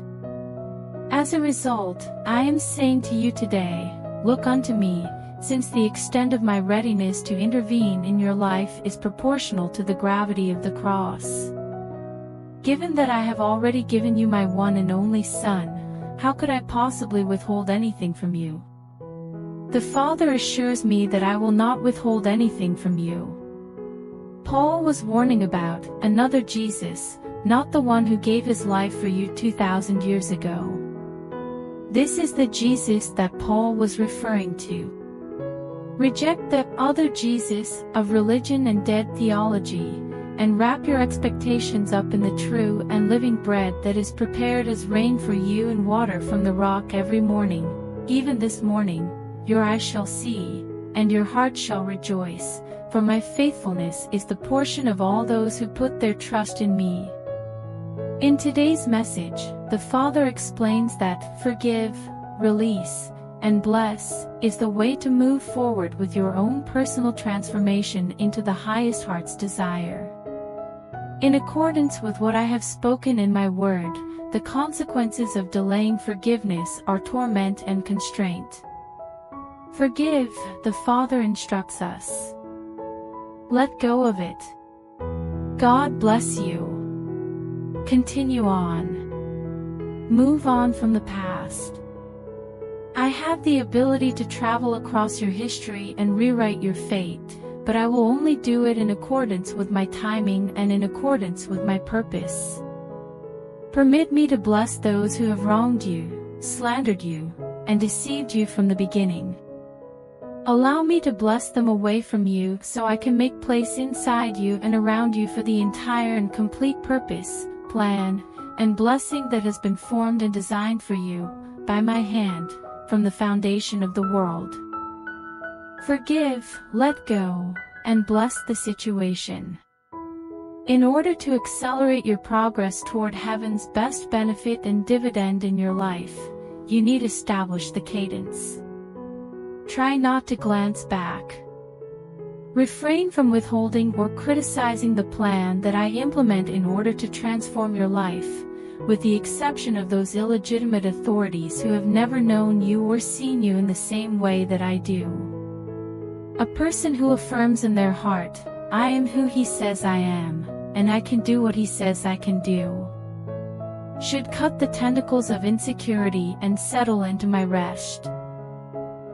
As a result, I am saying to you today, look unto me, since the extent of my readiness to intervene in your life is proportional to the gravity of the cross. Given that I have already given you my one and only Son, how could I possibly withhold anything from you? The Father assures me that I will not withhold anything from you. Paul was warning about another Jesus, not the one who gave his life for you 2,000 years ago. This is the Jesus that Paul was referring to. Reject the other Jesus of religion and dead theology, and wrap your expectations up in the true and living bread that is prepared as rain for you and water from the rock every morning. Even this morning, your eyes shall see, and your heart shall rejoice. For my faithfulness is the portion of all those who put their trust in me. In today's message, the Father explains that forgive, release, and bless is the way to move forward with your own personal transformation into the highest heart's desire. In accordance with what I have spoken in my word, the consequences of delaying forgiveness are torment and constraint. Forgive, the Father instructs us. Let go of it. God bless you. Continue on. Move on from the past. I have the ability to travel across your history and rewrite your fate, but I will only do it in accordance with my timing and in accordance with my purpose. Permit me to bless those who have wronged you, slandered you, and deceived you from the beginning. Allow me to bless them away from you so I can make place inside you and around you for the entire and complete purpose, plan, and blessing that has been formed and designed for you, by my hand, from the foundation of the world. Forgive, let go, and bless the situation. In order to accelerate your progress toward heaven's best benefit and dividend in your life, you need to establish the cadence. Try not to glance back. Refrain from withholding or criticizing the plan that I implement in order to transform your life, with the exception of those illegitimate authorities who have never known you or seen you in the same way that I do. A person who affirms in their heart, "I am who he says I am, and I can do what he says I can do," should cut the tentacles of insecurity and settle into my rest.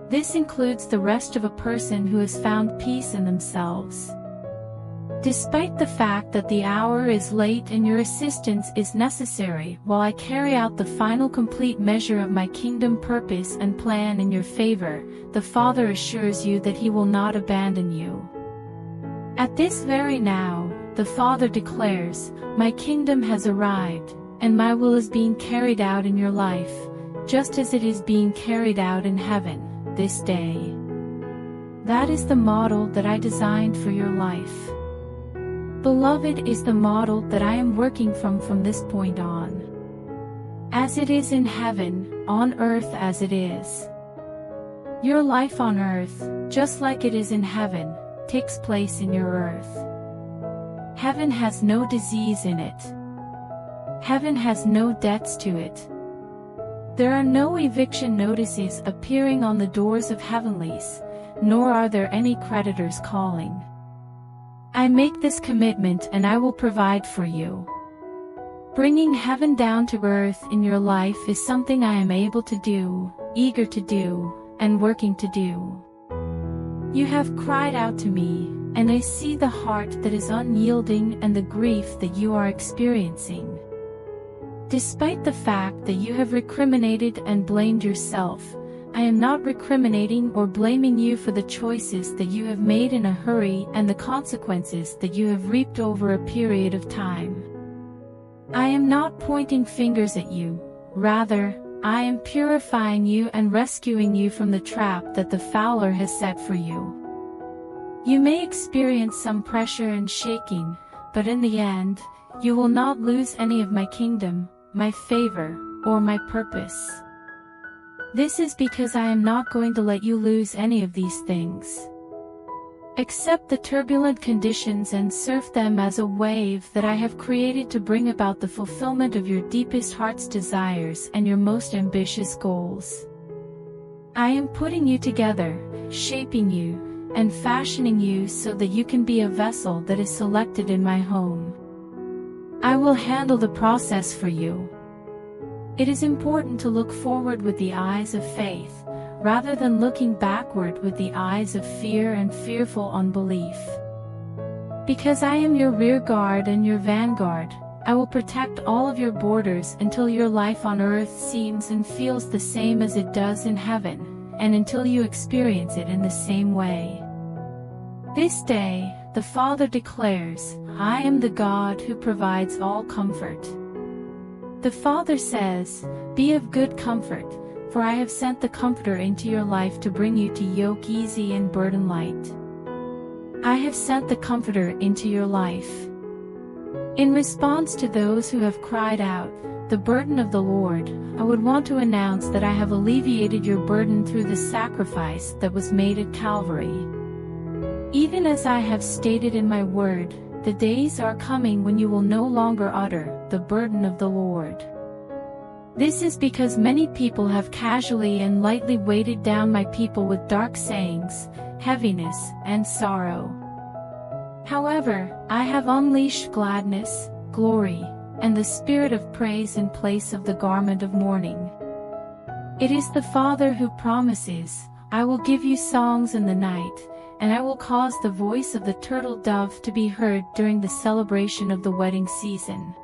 This includes the rest of a person who has found peace in themselves. Despite the fact that the hour is late and your assistance is necessary while I carry out the final complete measure of my kingdom purpose and plan in your favor, the Father assures you that He will not abandon you. At this very now, the Father declares, "My kingdom has arrived, and my will is being carried out in your life, just as it is being carried out in heaven, this day." That is the model that I designed for your life. Beloved, is the model that I am working from this point on. As it is in heaven, on earth as it is. Your life on earth, just like it is in heaven, takes place in your earth. Heaven has no disease in it. Heaven has no debts to it. There are no eviction notices appearing on the doors of heavenlies, nor are there any creditors calling. I make this commitment and I will provide for you. Bringing heaven down to earth in your life is something I am able to do, eager to do, and working to do. You have cried out to me, and I see the heart that is unyielding and the grief that you are experiencing. Despite the fact that you have recriminated and blamed yourself, I am not recriminating or blaming you for the choices that you have made in a hurry and the consequences that you have reaped over a period of time. I am not pointing fingers at you, rather, I am purifying you and rescuing you from the trap that the fowler has set for you. You may experience some pressure and shaking, but in the end, you will not lose any of my kingdom, my favor, or my purpose. This is because I am not going to let you lose any of these things. Accept the turbulent conditions and surf them as a wave that I have created to bring about the fulfillment of your deepest heart's desires and your most ambitious goals. I am putting you together, shaping you, and fashioning you so that you can be a vessel that is selected in my home. I will handle the process for you. It is important to look forward with the eyes of faith, rather than looking backward with the eyes of fear and fearful unbelief. Because I am your rear guard and your vanguard, I will protect all of your borders until your life on earth seems and feels the same as it does in heaven, and until you experience it in the same way. This day, the Father declares, "I am the God who provides all comfort." The Father says, "Be of good comfort, for I have sent the Comforter into your life to bring you to yoke easy and burden light." I have sent the Comforter into your life. In response to those who have cried out, "The burden of the Lord," I would want to announce that I have alleviated your burden through the sacrifice that was made at Calvary. Even as I have stated in my word, the days are coming when you will no longer utter, "The burden of the Lord." This is because many people have casually and lightly weighted down my people with dark sayings, heaviness, and sorrow. However, I have unleashed gladness, glory, and the spirit of praise in place of the garment of mourning. It is the Father who promises, "I will give you songs in the night, and I will cause the voice of the turtle dove to be heard during the celebration of the wedding season."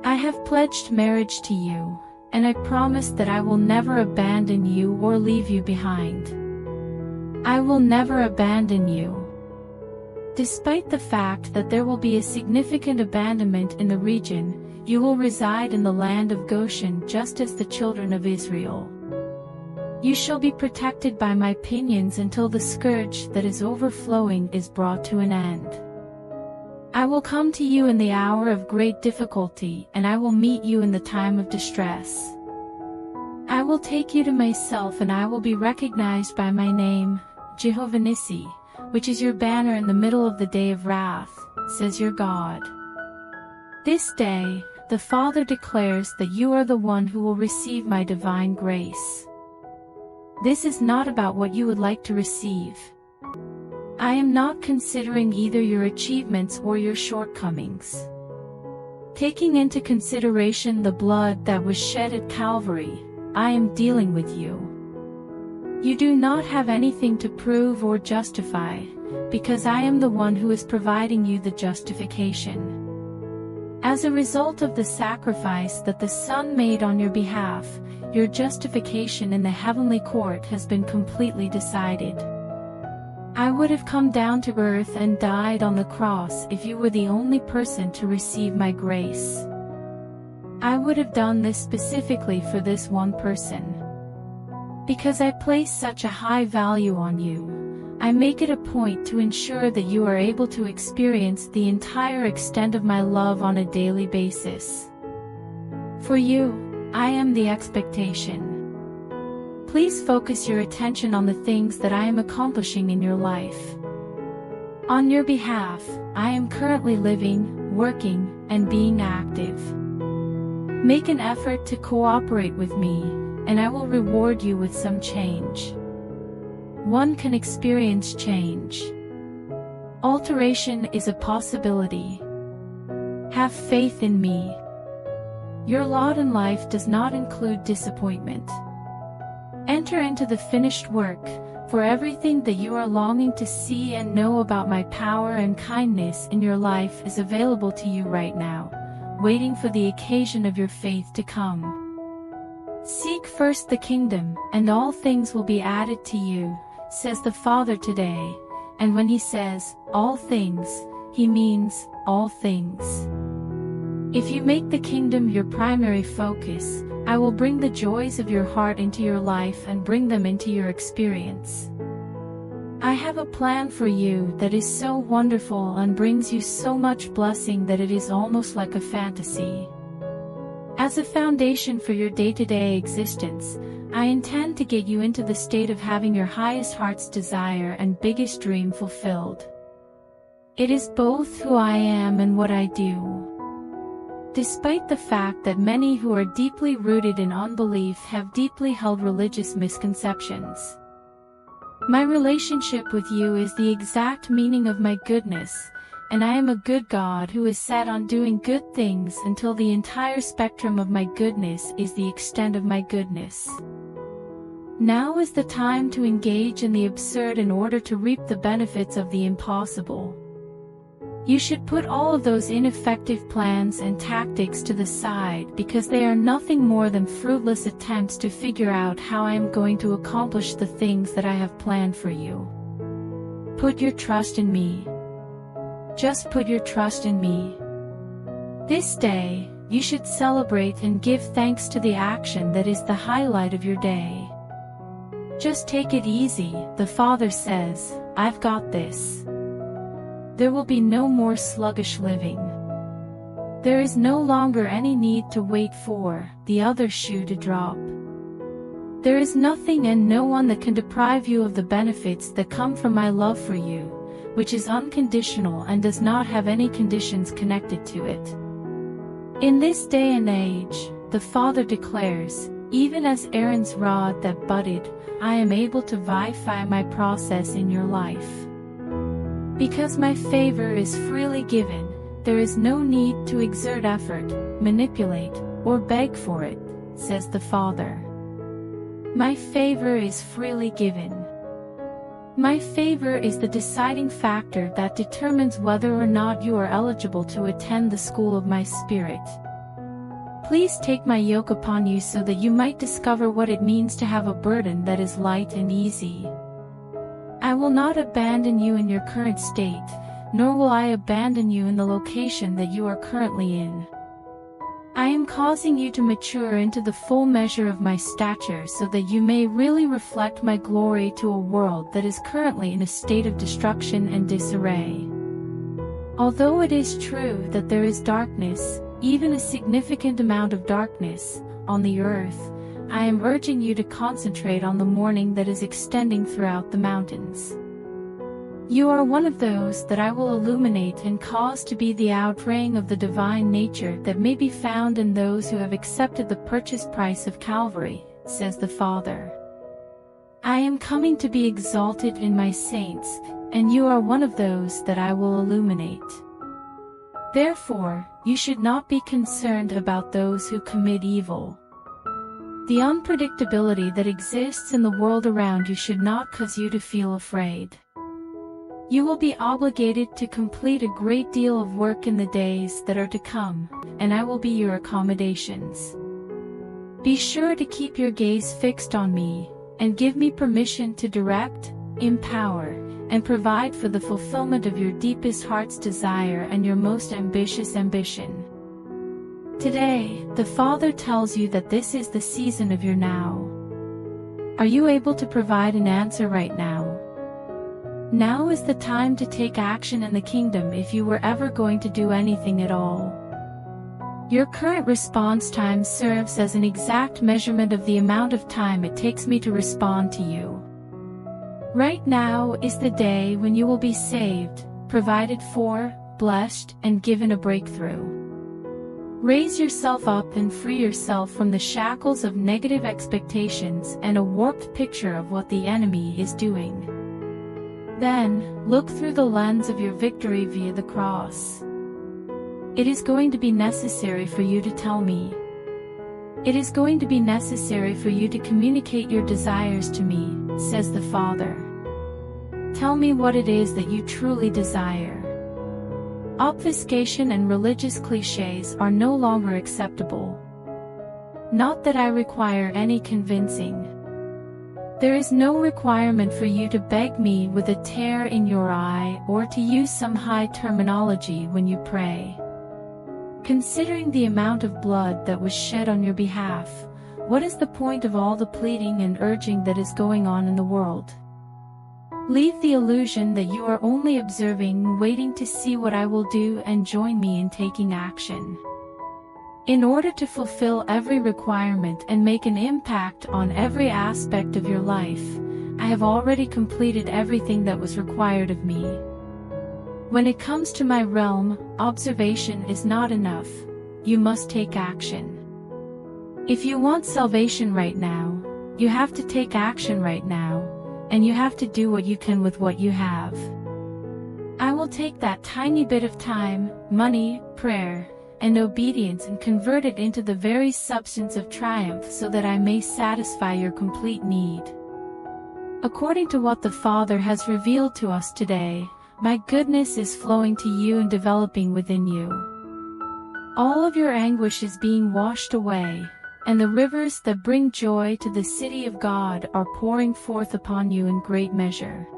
I have pledged marriage to you, and I promise that I will never abandon you or leave you behind. I will never abandon you. Despite the fact that there will be a significant abandonment in the region, you will reside in the land of Goshen just as the children of Israel. You shall be protected by my pinions until the scourge that is overflowing is brought to an end. I will come to you in the hour of great difficulty, and I will meet you in the time of distress. I will take you to myself, and I will be recognized by my name, Jehovah Nissi, which is your banner in the middle of the day of wrath, says your God. This day, the Father declares that you are the one who will receive my divine grace. This is not about what you would like to receive. I am not considering either your achievements or your shortcomings. Taking into consideration the blood that was shed at Calvary, I am dealing with you. You do not have anything to prove or justify, because I am the one who is providing you the justification. As a result of the sacrifice that the Son made on your behalf, your justification in the heavenly court has been completely decided. I would have come down to earth and died on the cross if you were the only person to receive my grace. I would have done this specifically for this one person. Because I place such a high value on you, I make it a point to ensure that you are able to experience the entire extent of my love on a daily basis. For you, I am the expectation. Please focus your attention on the things that I am accomplishing in your life. On your behalf, I am currently living, working, and being active. Make an effort to cooperate with me, and I will reward you with some change. One can experience change. Alteration is a possibility. Have faith in me. Your lot in life does not include disappointment. Enter into the finished work, for everything that you are longing to see and know about my power and kindness in your life is available to you right now, waiting for the occasion of your faith to come. Seek first the kingdom, and all things will be added to you, says the Father today, and when he says, all things, he means, all things. If you make the kingdom your primary focus, I will bring the joys of your heart into your life and bring them into your experience. I have a plan for you that is so wonderful and brings you so much blessing that it is almost like a fantasy. As a foundation for your day-to-day existence, I intend to get you into the state of having your highest heart's desire and biggest dream fulfilled. It is both who I am and what I do. Despite the fact that many who are deeply rooted in unbelief have deeply held religious misconceptions. My relationship with you is the exact meaning of my goodness, and I am a good God who is set on doing good things until the entire spectrum of my goodness is the extent of my goodness. Now is the time to engage in the absurd in order to reap the benefits of the impossible. You should put all of those ineffective plans and tactics to the side because they are nothing more than fruitless attempts to figure out how I am going to accomplish the things that I have planned for you. Put your trust in me. Just put your trust in me. This day, you should celebrate and give thanks to the action that is the highlight of your day. Just take it easy, the Father says, I've got this. There will be no more sluggish living. There is no longer any need to wait for the other shoe to drop. There is nothing and no one that can deprive you of the benefits that come from my love for you, which is unconditional and does not have any conditions connected to it. In this day and age, the Father declares, even as Aaron's rod that budded, I am able to vivify my process in your life. Because my favor is freely given, there is no need to exert effort, manipulate, or beg for it, says the Father. My favor is freely given. My favor is the deciding factor that determines whether or not you are eligible to attend the school of my Spirit. Please take my yoke upon you so that you might discover what it means to have a burden that is light and easy. I will not abandon you in your current state, nor will I abandon you in the location that you are currently in. I am causing you to mature into the full measure of my stature so that you may really reflect my glory to a world that is currently in a state of destruction and disarray. Although it is true that there is darkness, even a significant amount of darkness, on the earth, I am urging you to concentrate on the morning that is extending throughout the mountains. You are one of those that I will illuminate and cause to be the outraying of the divine nature that may be found in those who have accepted the purchase price of Calvary, says the Father. I am coming to be exalted in my saints, and you are one of those that I will illuminate. Therefore, you should not be concerned about those who commit evil. The unpredictability that exists in the world around you should not cause you to feel afraid. You will be obligated to complete a great deal of work in the days that are to come, and I will be your accommodations. Be sure to keep your gaze fixed on me, and give me permission to direct, empower, and provide for the fulfillment of your deepest heart's desire and your most ambitious ambition. Today, the Father tells you that this is the season of your now. Are you able to provide an answer right now? Now is the time to take action in the kingdom if you were ever going to do anything at all. Your current response time serves as an exact measurement of the amount of time it takes me to respond to you. Right now is the day when you will be saved, provided for, blessed, and given a breakthrough. Raise yourself up and free yourself from the shackles of negative expectations and a warped picture of what the enemy is doing. Then, look through the lens of your victory via the cross. It is going to be necessary for you to tell me. It is going to be necessary for you to communicate your desires to me, says the Father. Tell me what it is that you truly desire. Obfuscation and religious cliches are no longer acceptable. Not that I require any convincing. There is no requirement for you to beg me with a tear in your eye or to use some high terminology when you pray. Considering the amount of blood that was shed on your behalf, what is the point of all the pleading and urging that is going on in the world? Leave the illusion that you are only observing, waiting to see what I will do, and join me in taking action. In order to fulfill every requirement and make an impact on every aspect of your life, I have already completed everything that was required of me. When it comes to my realm, observation is not enough. You must take action. If you want salvation right now, you have to take action right now, and you have to do what you can with what you have. I will take that tiny bit of time, money, prayer, and obedience and convert it into the very substance of triumph so that I may satisfy your complete need. According to what the Father has revealed to us today, my goodness is flowing to you and developing within you. All of your anguish is being washed away, and the rivers that bring joy to the city of God are pouring forth upon you in great measure.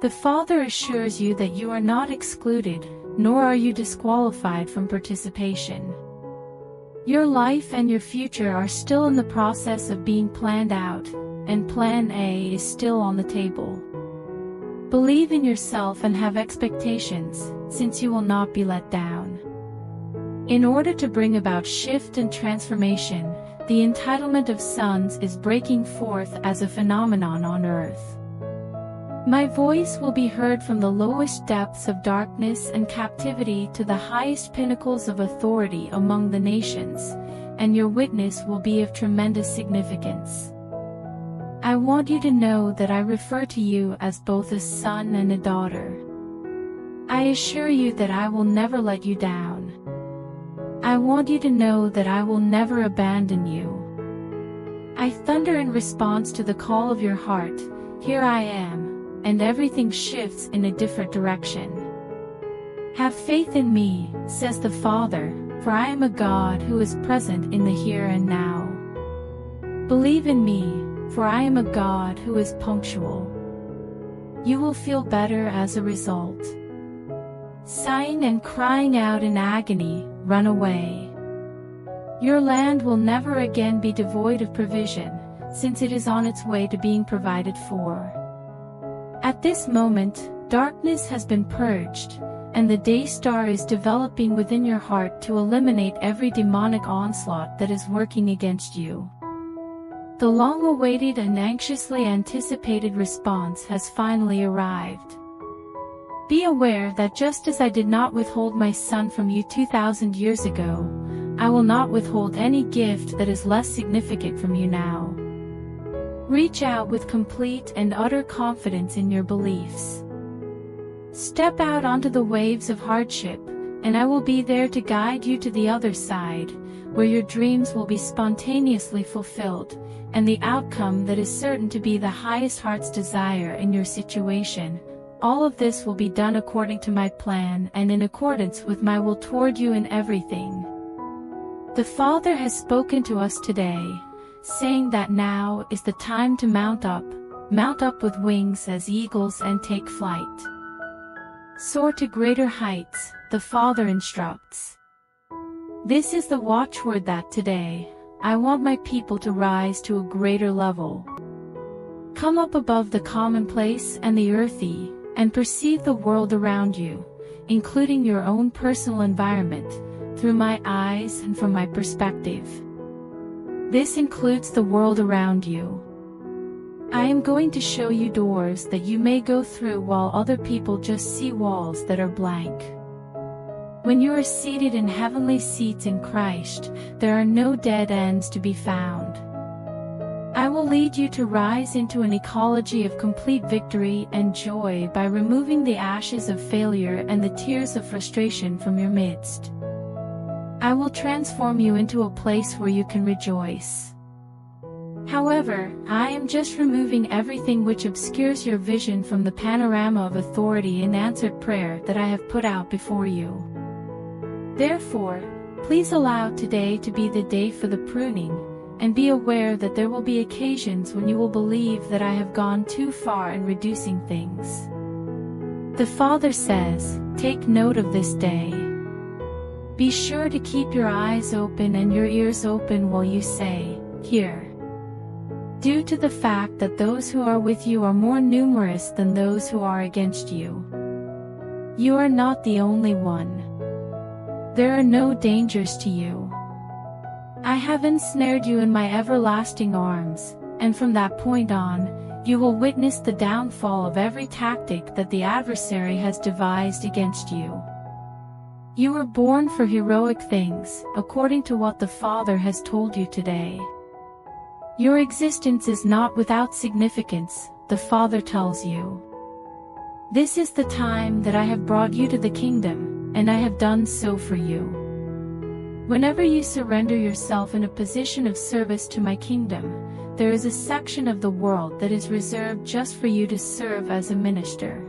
The Father assures you that you are not excluded, nor are you disqualified from participation. Your life and your future are still in the process of being planned out, and Plan A is still on the table. Believe in yourself and have expectations, since you will not be let down. In order to bring about shift and transformation, the entitlement of sons is breaking forth as a phenomenon on earth. My voice will be heard from the lowest depths of darkness and captivity to the highest pinnacles of authority among the nations, and your witness will be of tremendous significance. I want you to know that I refer to you as both a son and a daughter. I assure you that I will never let you down. I want you to know that I will never abandon you. I thunder in response to the call of your heart, "Here I am," and everything shifts in a different direction. Have faith in me, says the Father, for I am a God who is present in the here and now. Believe in me, for I am a God who is punctual. You will feel better as a result. Sighing and crying out in agony, run away. Your land will never again be devoid of provision, since it is on its way to being provided for. At this moment, darkness has been purged, and the day star is developing within your heart to eliminate every demonic onslaught that is working against you. The long-awaited and anxiously anticipated response has finally arrived. Be aware that just as I did not withhold my son from you 2,000 years ago, I will not withhold any gift that is less significant from you now. Reach out with complete and utter confidence in your beliefs. Step out onto the waves of hardship, and I will be there to guide you to the other side, where your dreams will be spontaneously fulfilled, and the outcome that is certain to be the highest heart's desire in your situation. All of this will be done according to my plan and in accordance with my will toward you in everything. The Father has spoken to us today, saying that now is the time to mount up with wings as eagles and take flight. Soar to greater heights, the Father instructs. This is the watchword that today, I want my people to rise to a greater level. Come up above the commonplace and the earthy, and perceive the world around you, including your own personal environment, through my eyes and from my perspective. This includes the world around you. I am going to show you doors that you may go through while other people just see walls that are blank. When you are seated in heavenly seats in Christ, there are no dead ends to be found. I will lead you to rise into an ecology of complete victory and joy by removing the ashes of failure and the tears of frustration from your midst. I will transform you into a place where you can rejoice. However, I am just removing everything which obscures your vision from the panorama of authority and answered prayer that I have put out before you. Therefore, please allow today to be the day for the pruning, and be aware that there will be occasions when you will believe that I have gone too far in reducing things. The Father says, take note of this day. Be sure to keep your eyes open and your ears open while you say, Hear. Due to the fact that those who are with you are more numerous than those who are against you. You are not the only one. There are no dangers to you. I have ensnared you in my everlasting arms, and from that point on, you will witness the downfall of every tactic that the adversary has devised against you. You were born for heroic things, according to what the Father has told you today. Your existence is not without significance, the Father tells you. This is the time that I have brought you to the kingdom, and I have done so for you. Whenever you surrender yourself in a position of service to my kingdom, there is a section of the world that is reserved just for you to serve as a minister.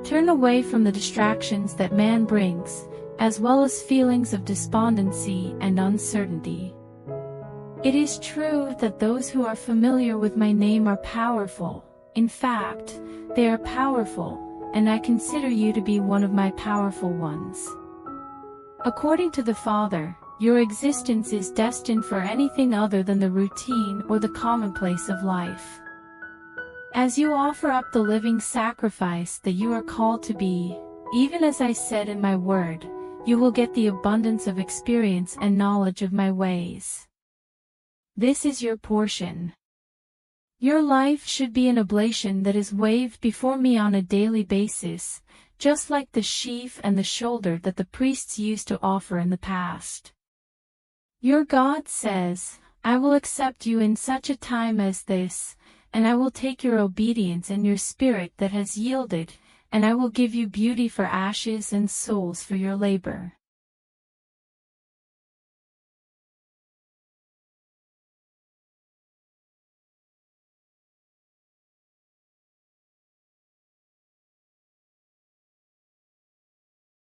Turn away from the distractions that man brings, as well as feelings of despondency and uncertainty. It is true that those who are familiar with my name are powerful. In fact, they are powerful, and I consider you to be one of my powerful ones. According to the Father, your existence is destined for anything other than the routine or the commonplace of life. As you offer up the living sacrifice that you are called to be, even as I said in my word, you will get the abundance of experience and knowledge of my ways. This is your portion. Your life should be an oblation that is waved before me on a daily basis, just like the sheaf and the shoulder that the priests used to offer in the past. Your God says, I will accept you in such a time as this, and I will take your obedience and your spirit that has yielded, and I will give you beauty for ashes and souls for your labor.